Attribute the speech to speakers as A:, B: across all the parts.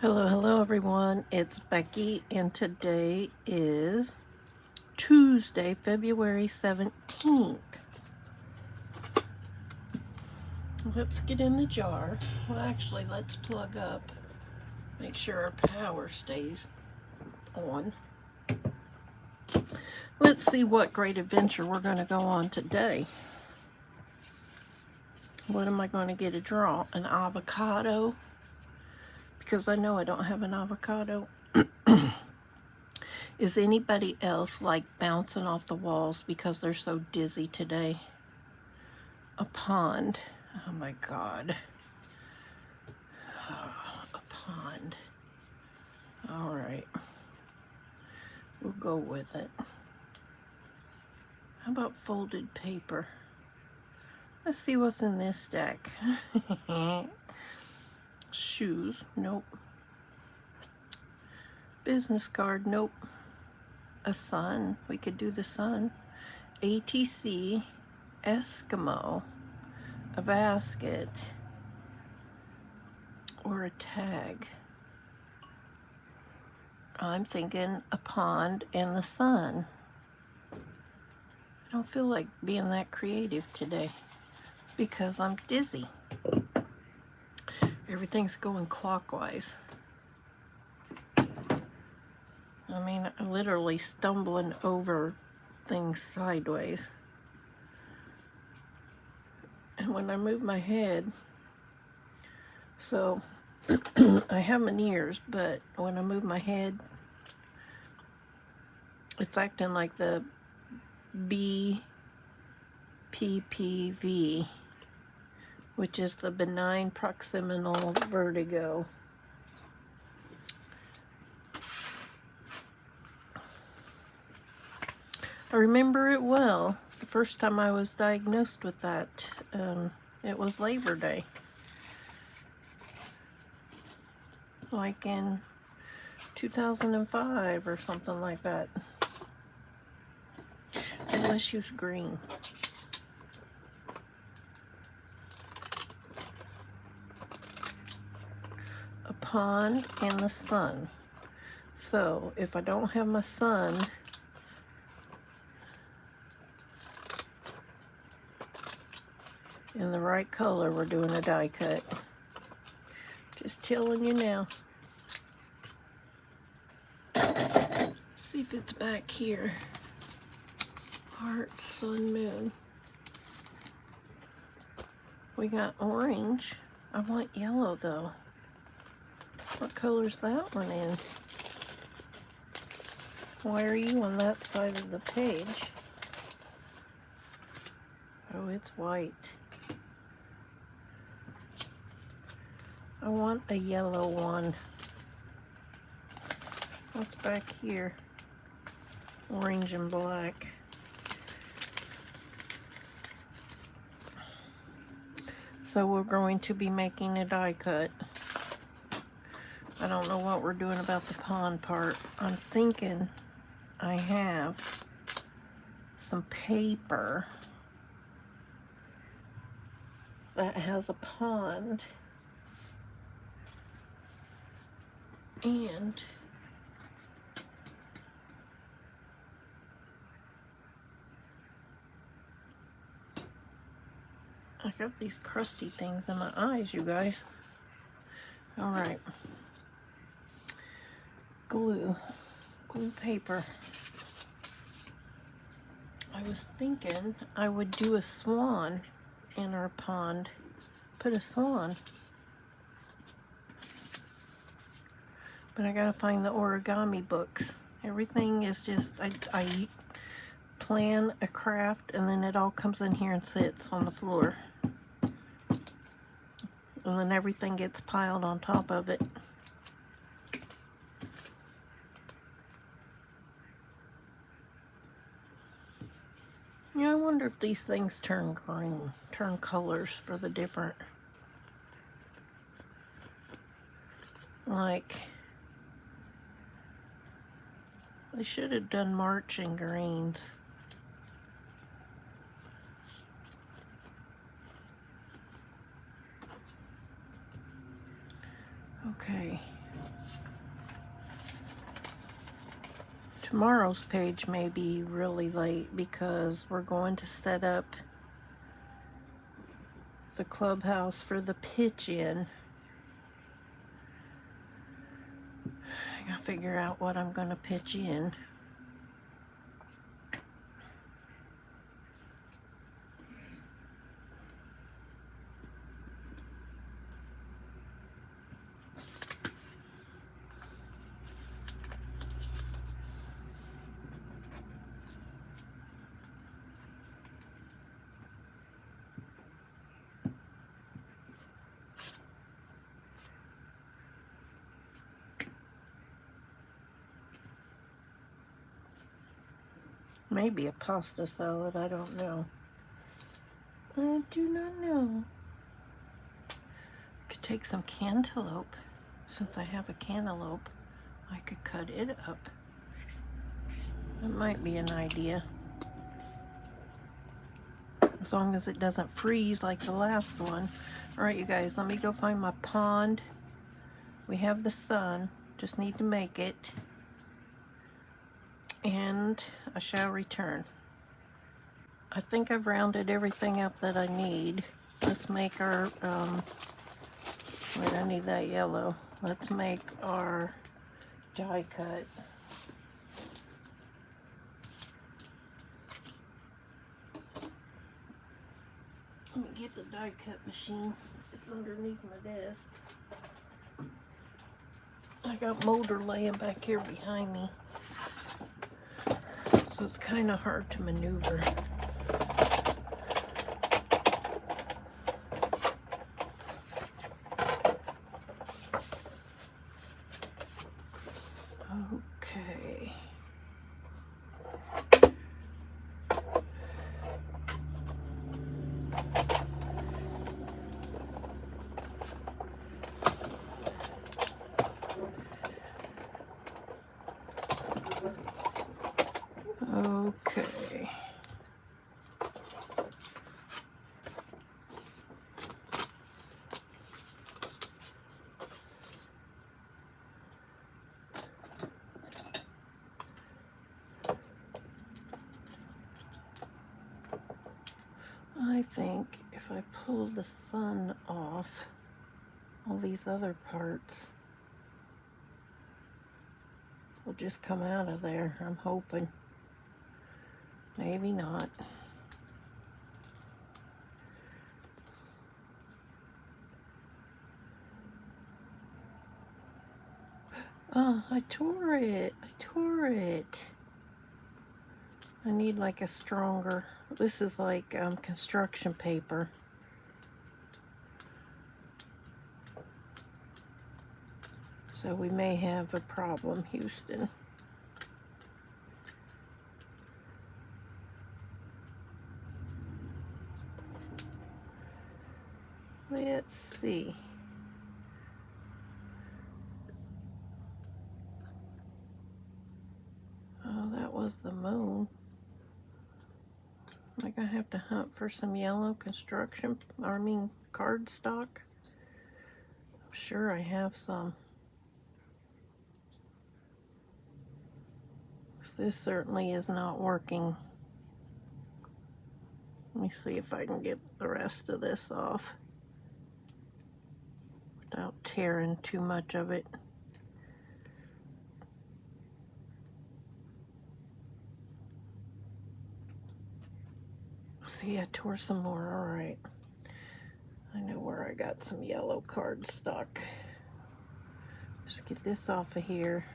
A: Hello everyone. It's Becky and today is Tuesday, February 17th. Let's get in the jar. Well, actually, let's plug up. Make sure our power stays on. Let's see what great adventure we're going to go on today. What am I going to get a draw? An avocado? Because I know I don't have an avocado. Is anybody else like bouncing off the walls because they're so dizzy today? A pond. Oh my God. Oh, a pond. All right. We'll go with it. How about folded paper? Let's see what's in this stack. Shoes. Nope. Business card. Nope. A sun. We could do the sun. ATC. Eskimo. A basket. Or a tag. I'm thinking a pond and the sun. I don't feel like being that creative today because I'm dizzy. Everything's going clockwise. I mean, I'm literally stumbling over things sideways. And when I move my head, so I have my ears, but when I move my head, it's acting like the BPPV, which is the benign proximal vertigo. I remember it well. The first time I was diagnosed with that, it was Labor Day. Like in 2005 or something like that. And let's use green. A pond and the sun. So if I don't have my sun, in the right color, we're doing a die cut. Just telling you now. See if it's back here. Heart, sun, moon. We got orange. I want yellow though. What color's that one in? Why are you on that side of the page? Oh, it's white. I want a yellow one. What's back here? Orange and black. So we're going to be making a die cut. I don't know what we're doing about the pond part. I'm thinking I have some paper that has a pond and I got these crusty things in my eyes, you guys. All right. Glue paper. I was thinking I would do a swan in our pond. Put a swan. But I gotta find the origami books. Everything is just, I plan a craft and then it all comes in here and sits on the floor. And then everything gets piled on top of it. Yeah, I wonder if these things turn green, turn colors for the different, like, they should have done marching greens. Okay. Tomorrow's page may be really late because we're going to set up the clubhouse for the pitch-in. I gotta figure out what I'm gonna pitch in. Maybe a pasta salad, I don't know. I do not know. Could take some cantaloupe. Since I have a cantaloupe, I could cut it up. That might be an idea. As long as it doesn't freeze like the last one. Alright, you guys, let me go find my pond. We have the sun, just need to make it. And I shall return. I think I've rounded everything up that I need. Let's make our, wait, I need that yellow. Let's make our die cut. Let me get the die cut machine. It's underneath my desk. I got motor laying back here behind me. So it's kind of hard to maneuver. Okay. Okay. I think if I pull the sun off all these other parts will just come out of there. I'm hoping. Maybe not. Oh, I tore it. I tore it. I need like a stronger, this is like construction paper. So we may have a problem, Houston. Let's see. Oh, that was the moon. Like I have to hunt for some yellow construction, cardstock. I'm sure I have some. This certainly is not working. Let me see if I can get the rest of this off without tearing too much of it. See, I tore some more. All right. I know where I got some yellow cardstock. Just get this off of here.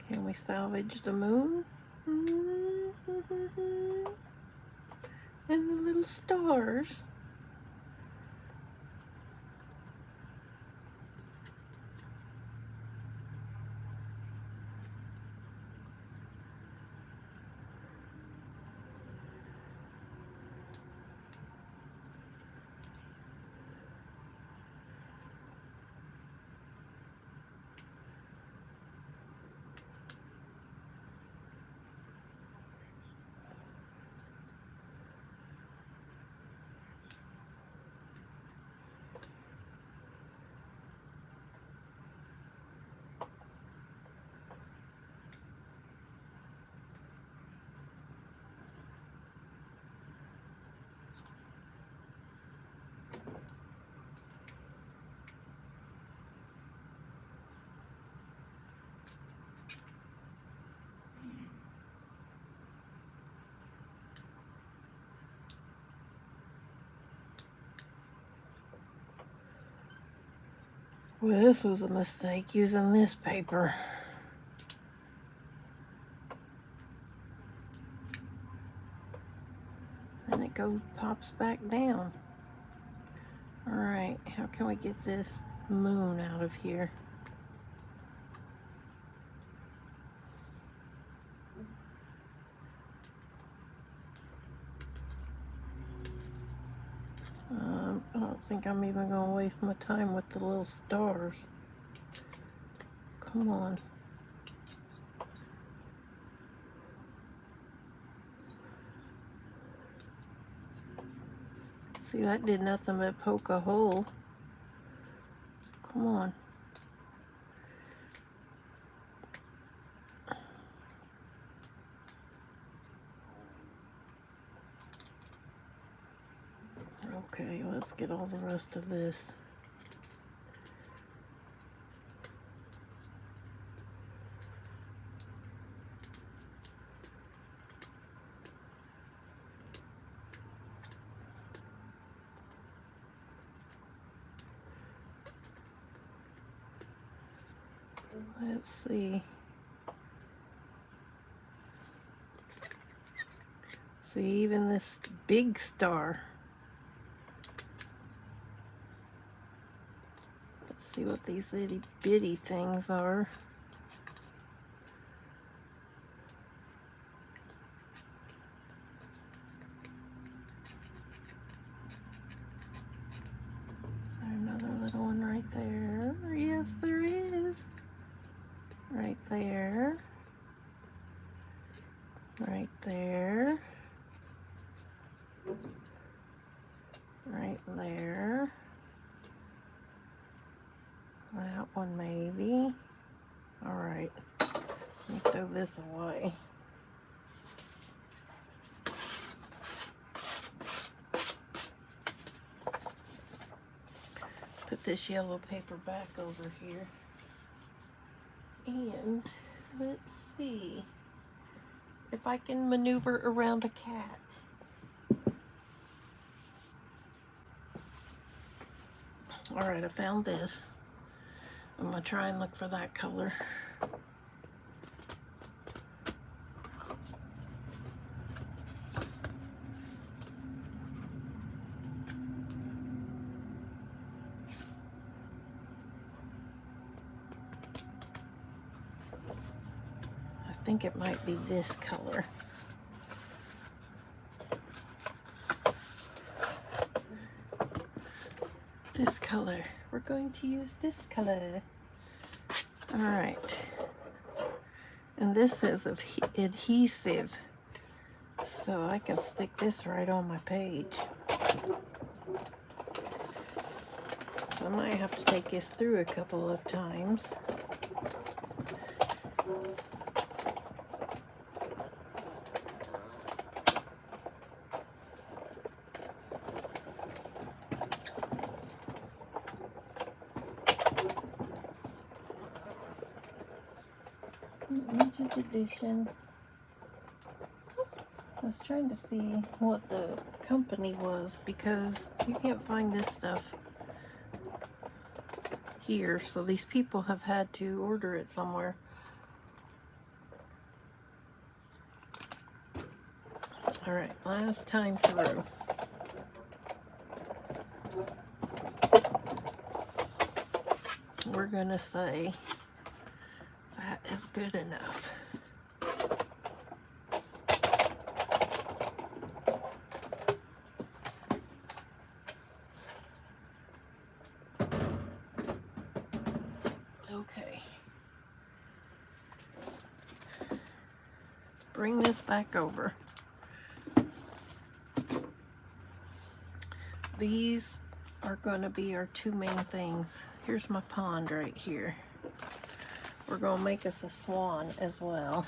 A: Can we salvage the moon? And the little stars. Well, this was a mistake using this paper. And it pops back down. Alright, how can we get this moon out of here? I don't think I'm even going to waste my time with the little stars. Come on. See, that did nothing but poke a hole. Come on. Okay, let's get all the rest of this. Let's see. See, even this big star. Let's see what these itty bitty things are. Is there another little one right there? Yes, there is. Right there. Right there. Right there. That one maybe. Alright. Let me throw this away. Put this yellow paper back over here. And let's see if I can maneuver around a cat. Alright, I found this. I'm going to try and look for that color. I think it might be this color. This color. We're going to use this color. Alright. And this is adhesive. So I can stick this right on my page. So I might have to take this through a couple of times. Limited edition. I was trying to see what the company was because you can't find this stuff here, so these people have had to order it somewhere. Alright, last time through. We're gonna say that is good enough. Okay. Let's bring this back over. These are going to be our two main things. Here's my pond right here. We're going to make us a swan as well.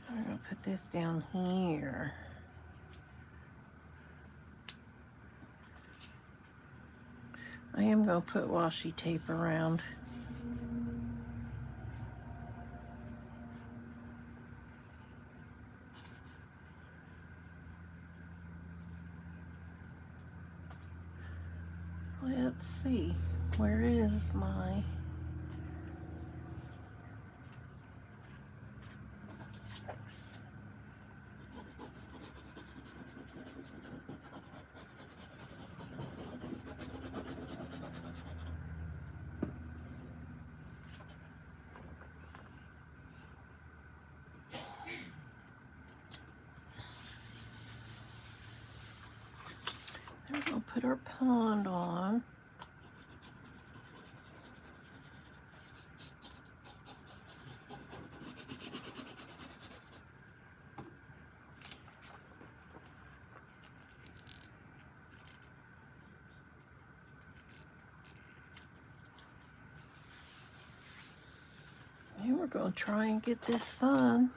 A: I'm going to put this down here. I am going to put washi tape around let's see, where is my... We're going to put our pond on. And we're going to try and get this sun.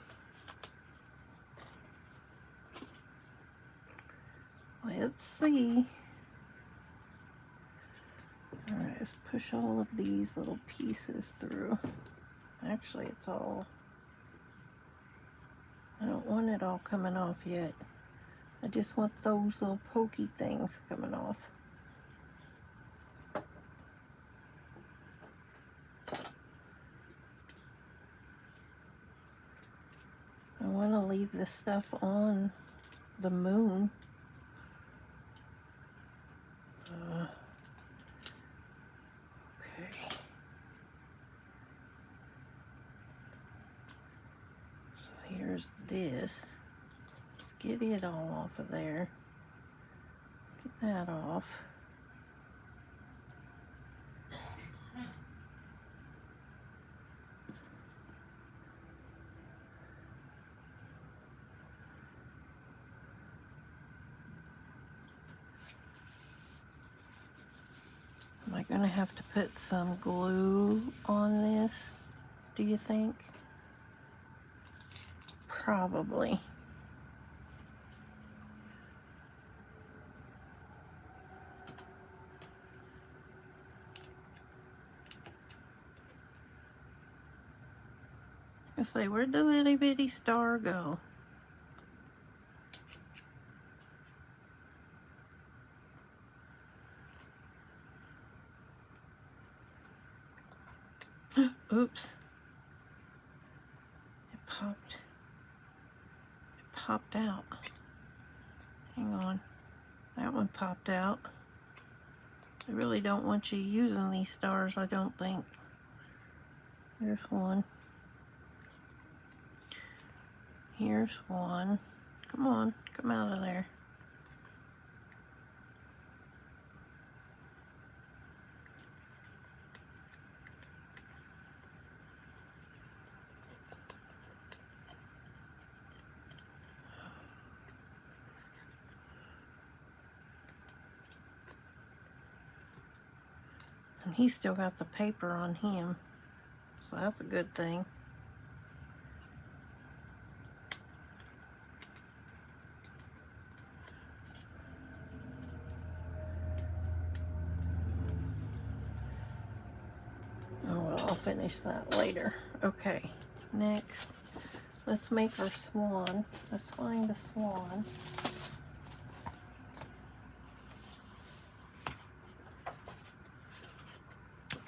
A: Let's see. Alright, let's push all of these little pieces through. Actually, it's all... I don't want it all coming off yet. I just want those little pokey things coming off. I want to leave this stuff on the moon. Okay. So here's this. Let's get it all off of there. Get that off. Am I going to have to put some glue on this, do you think? Probably. I say, where'd the itty bitty star go? Oops. It popped out. Hang on. That one popped out. I really don't want you using these stars, I don't think. There's one. Here's one. Come on, come out of there. And he's still got the paper on him, so that's a good thing. Oh well, I'll finish that later. Okay, next, let's make our swan. Let's find the swan.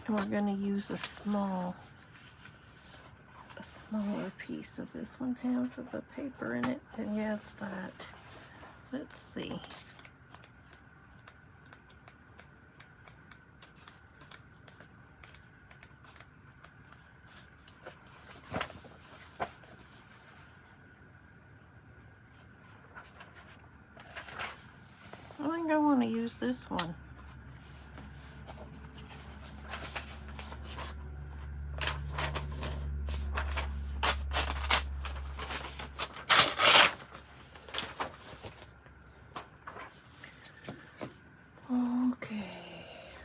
A: And we're going to use a smaller piece. Does this one have the paper in it? And yeah, it's that. Let's see. I think I want to use this one.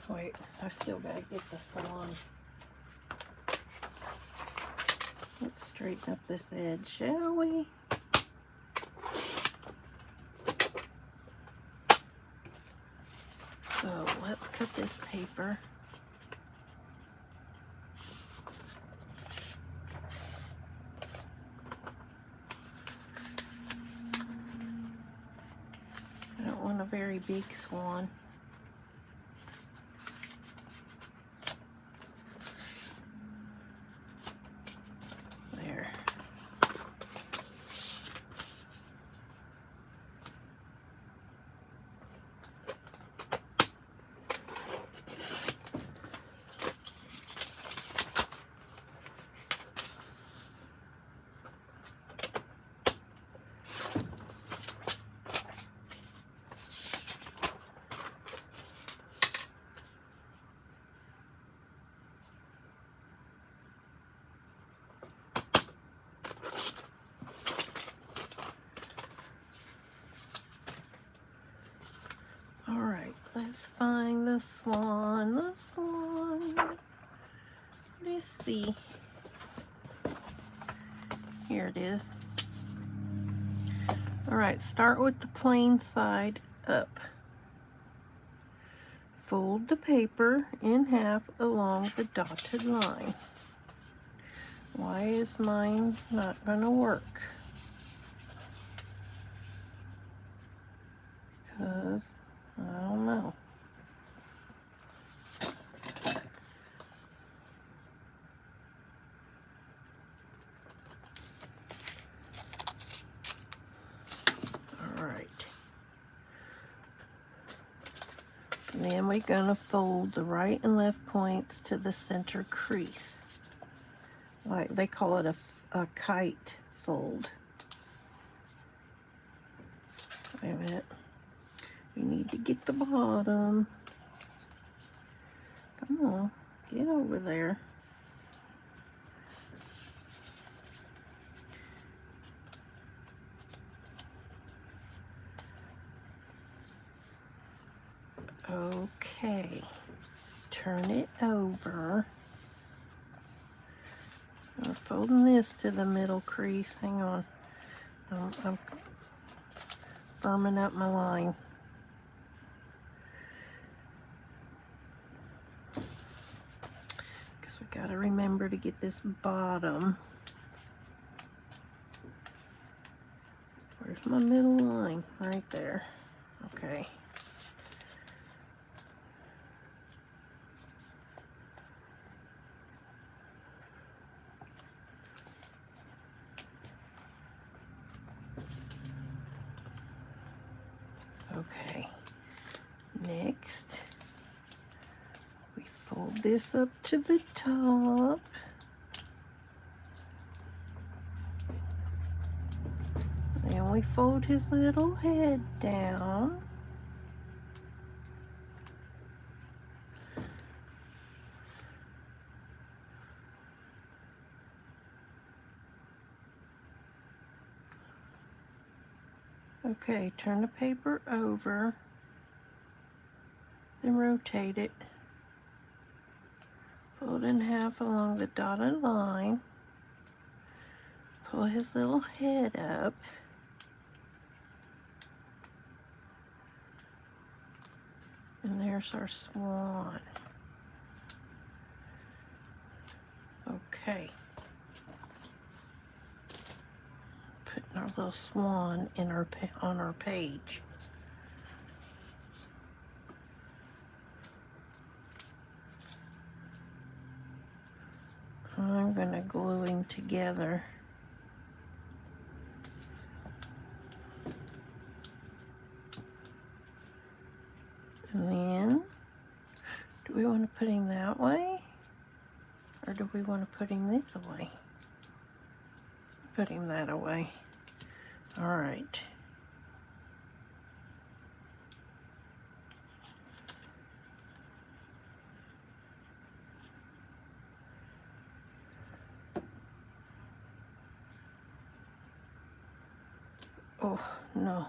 A: Wait, I still gotta get the salon. Let's straighten up this edge, shall we? So let's cut this paper. I don't want a very big swan. find the swan, the swan. Let's see. Here it is. All right, start with the plain side up. Fold the paper in half along the dotted line. Why is mine not going to work? Because I don't know. All right. And then we're going to fold the right and left points to the center crease. Like they call it a kite fold. Wait a minute. We need to get the bottom. Come on, get over there. Okay, turn it over. I'm folding this to the middle crease. Hang on. I'm firming up my line. Because we got to remember to get this bottom. Where's my middle line? Right there. Okay. Okay, next we fold this up to the top. And we fold his little head down. Okay, turn the paper over, then rotate it. Fold in half along the dotted line. Pull his little head up. And there's our swan. Okay. Putting our little swan in on our page. I'm going to glue him together. And then, do we want to put him that way? Or do we want to put him this way? Put him that away. All right. Oh, no.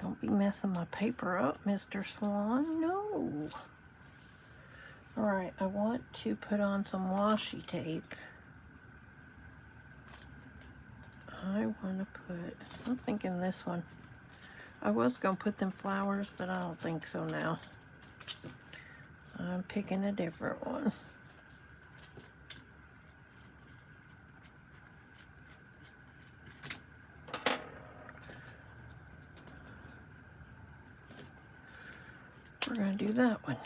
A: Don't be messing my paper up, Mr. Swan. No. All right, I want to put on some washi tape. I want to put, I'm thinking this one. I was going to put them flowers, but I don't think so now. I'm picking a different one. We're going to do that one.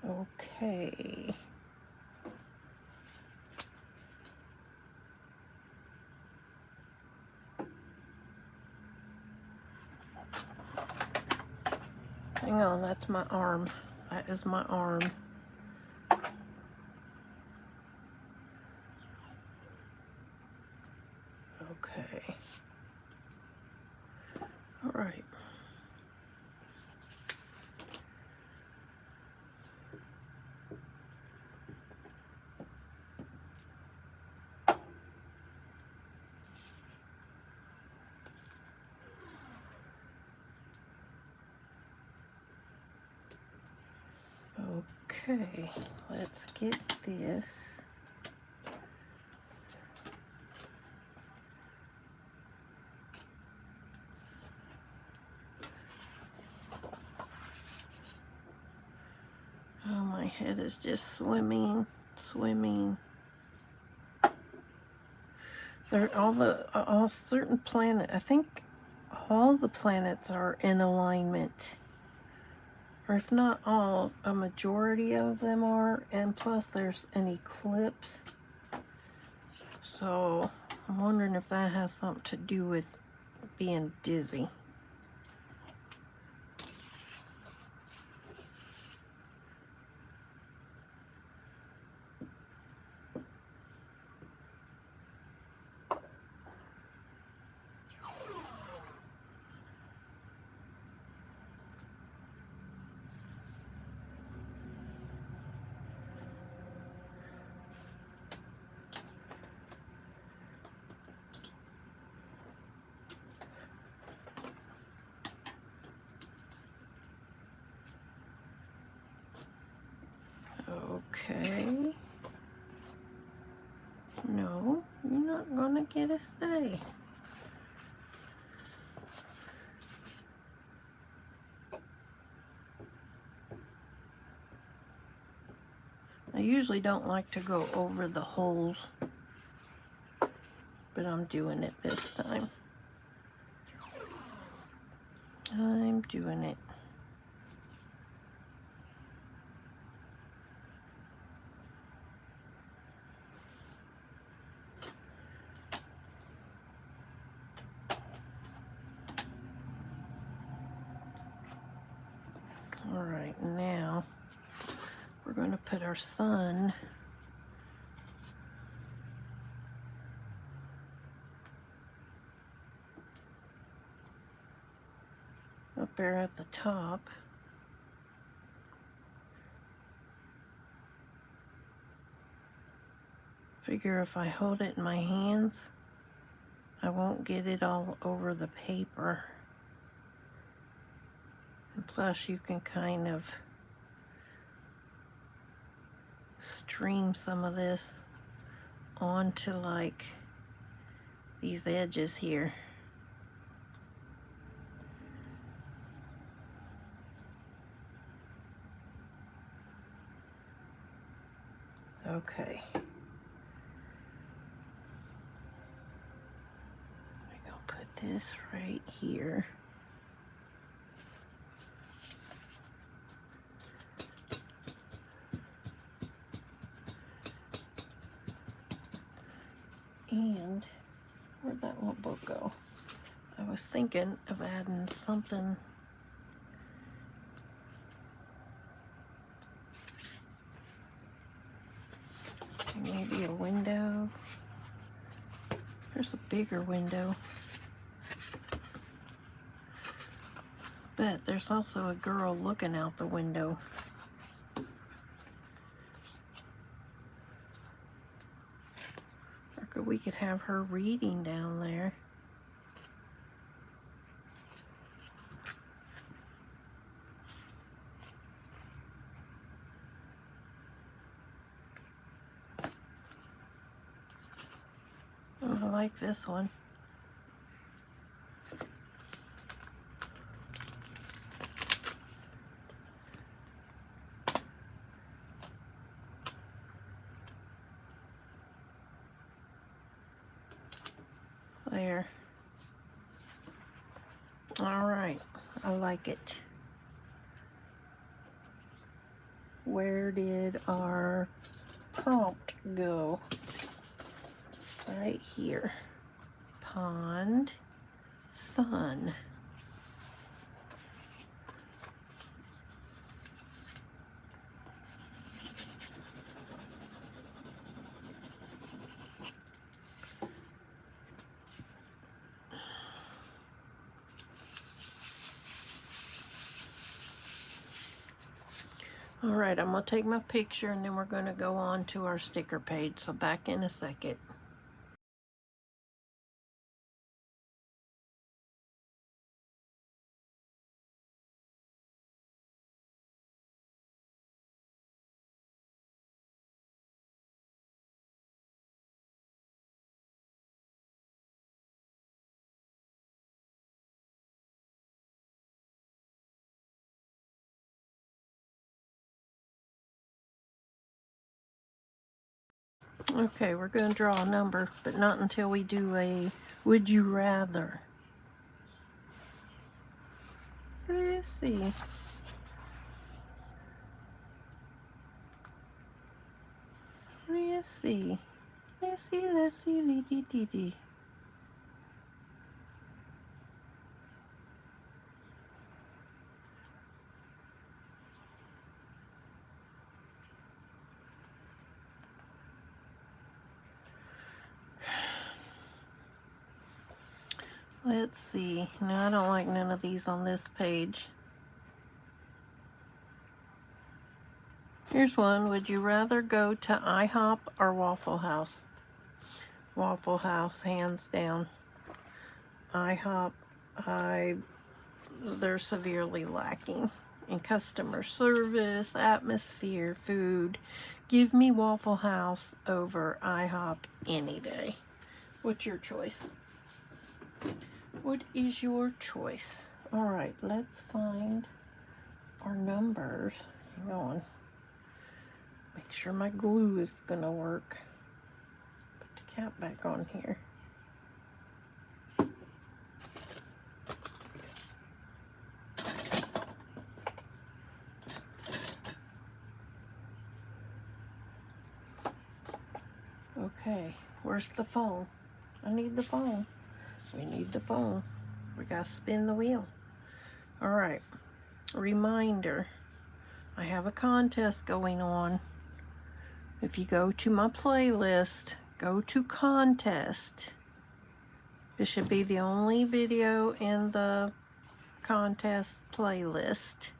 A: Okay. Hang on, that's my arm. That is my arm. Okay. All right. Okay, let's get this. Oh, my head is just swimming. They're all certain planet. I think all the planets are in alignment. Or if not all, a majority of them are. And plus there's an eclipse. So I'm wondering if that has something to do with being dizzy. Okay. No, you're not gonna get a stay. I usually don't like to go over the holes, but I'm doing it this time. I'm doing it. All right, now we're going to put our sun up there at the top. Figure if I hold it in my hands, I won't get it all over the paper. And plus you can kind of stream some of this onto like these edges here. Okay. I'm gonna put this right here. And where'd that little book go? I was thinking of adding something. Maybe a window. There's a bigger window. But there's also a girl looking out the window. Or we could have her reading down there. Oh, I like this one. There. All right, I like it. Where did our prompt go? Right here. Pond, sun. All right, I'm gonna take my picture and then we're gonna go on to our sticker page. So back in a second. Okay, we're going to draw a number, but not until we do a would you rather. Let's see. Let's see. Let's see. Let's see. Dee. Let's see. No, I don't like none of these on this page. Here's one. Would you rather go to IHOP or Waffle House? Waffle House, hands down. IHOP, they're severely lacking in customer service, atmosphere, food. Give me Waffle House over IHOP any day. What's your choice? What is your choice? All right, let's find our numbers. Hang on. Make sure my glue is gonna work. Put the cap back on here. Okay, where's the phone? I need the phone. We need the phone. We gotta spin the wheel. All right, reminder, I have a contest going on. If you go to my playlist, go to contest. This should be the only video in the contest playlist.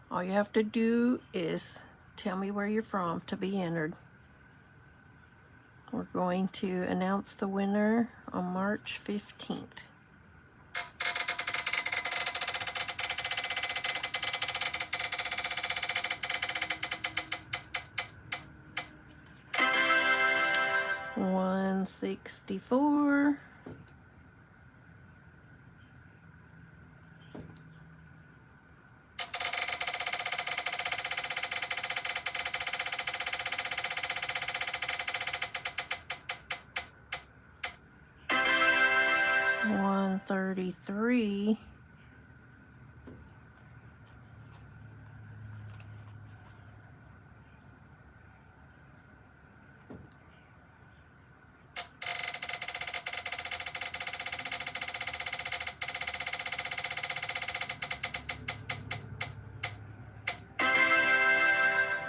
A: All you have to do is tell me where you're from to be entered. We're going to announce the winner on March 15th. $164. $133.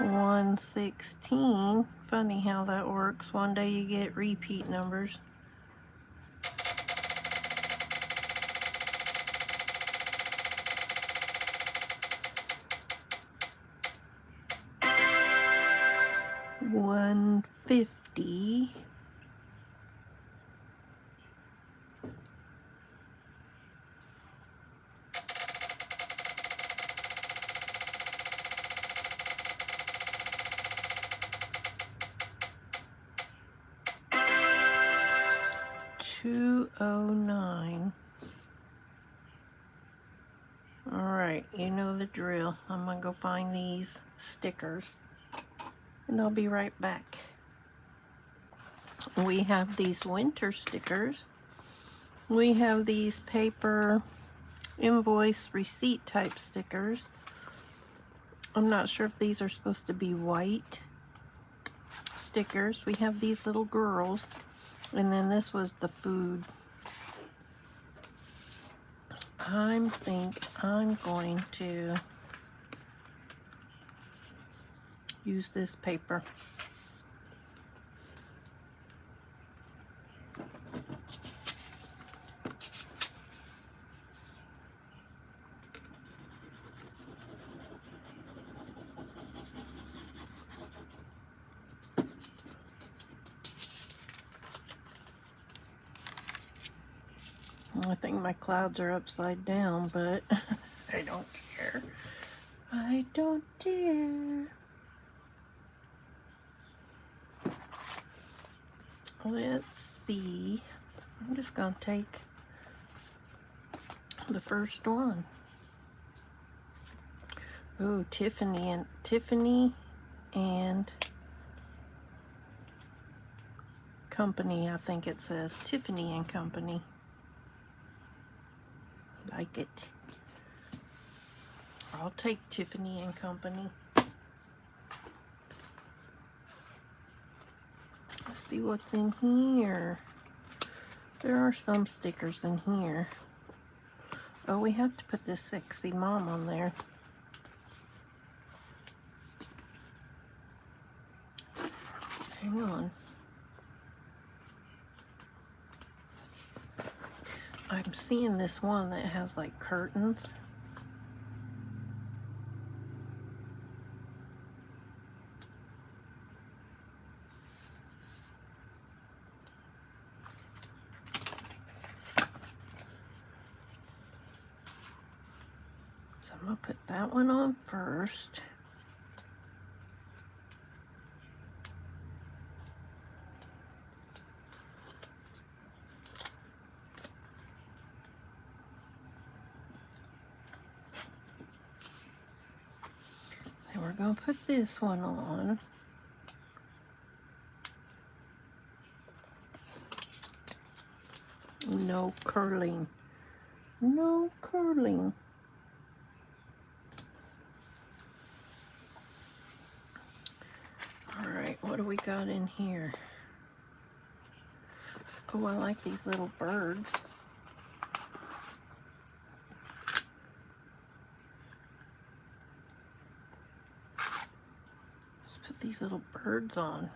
A: $116. Funny how that works. One day you get repeat numbers. $150. $209. Alright, you know the drill. I'm gonna go find these stickers and I'll be right back. We have these winter stickers. We have these paper invoice receipt type stickers. I'm not sure if these are supposed to be white stickers. We have these little girls, and then this was the food. I think I'm going to use this paper. I think my clouds are upside down, but I don't care. I don't dare. Let's see. I'm just going to take the first one. Ooh, Tiffany and Company, I think it says. Tiffany and Company. Like it. I'll take Tiffany and Company. Let's see what's in here. There are some stickers in here. Oh, we have to put this sexy mom on there. Hang on. I'm seeing this one that has like curtains. So I'm gonna put that one on first. And we're gonna put this one on. No curling. No curling. All right, what do we got in here? Oh, I like these little birds. Let's put these little birds on.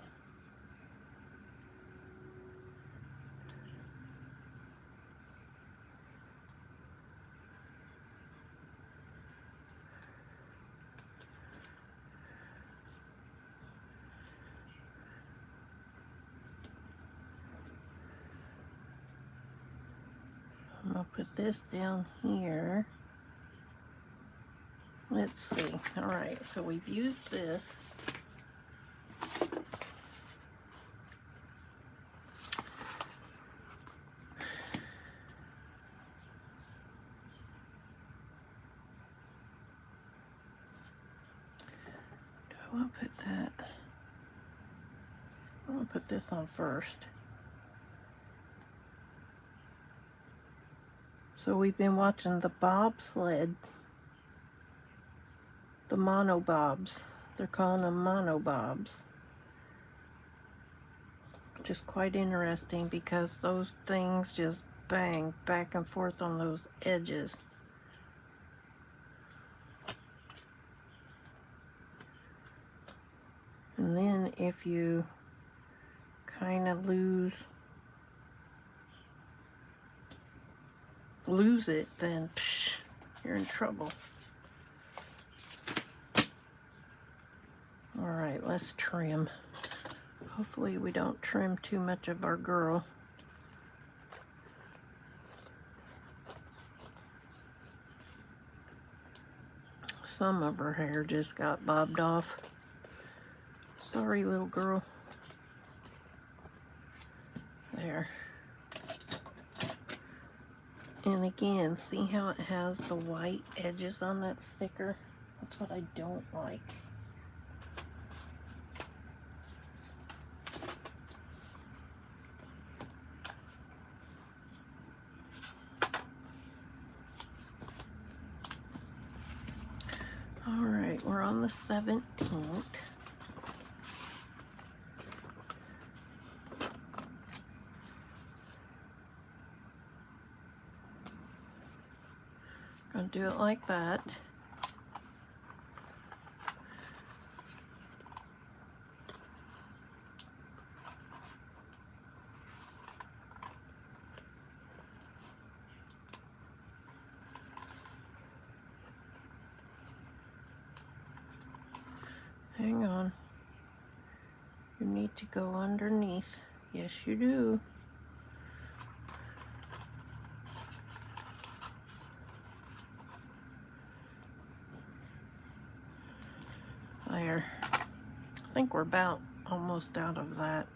A: I'm gonna put this down here. Let's see. All right, so we've used this. Do I want to put that? I'm gonna put this on first. So we've been watching the bobsled, the monobobs. They're calling them monobobs, which is quite interesting because those things just bang back and forth on those edges. And then if you kind of lose it, then psh, you're in trouble. All right, let's trim. Hopefully we don't trim too much of our girl. Some of her hair just got bobbed off. Sorry, little girl. There. And again, see how it has the white edges on that sticker? That's what I don't like. All right, we're on the 17th. Gonna do it like that. Hang on. You need to go underneath. Yes, you do. There. I think we're about almost out of that.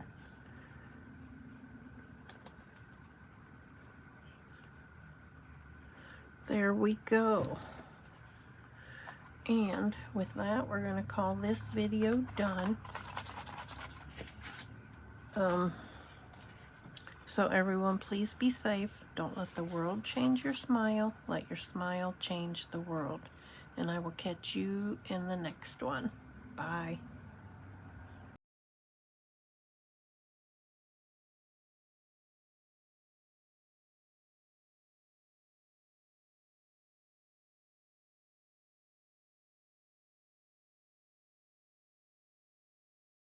A: There we go. And with that, we're going to call this video done. So everyone, please be safe. Don't let the world change your smile. Let your smile change the world. And I will catch you in the next one. Bye.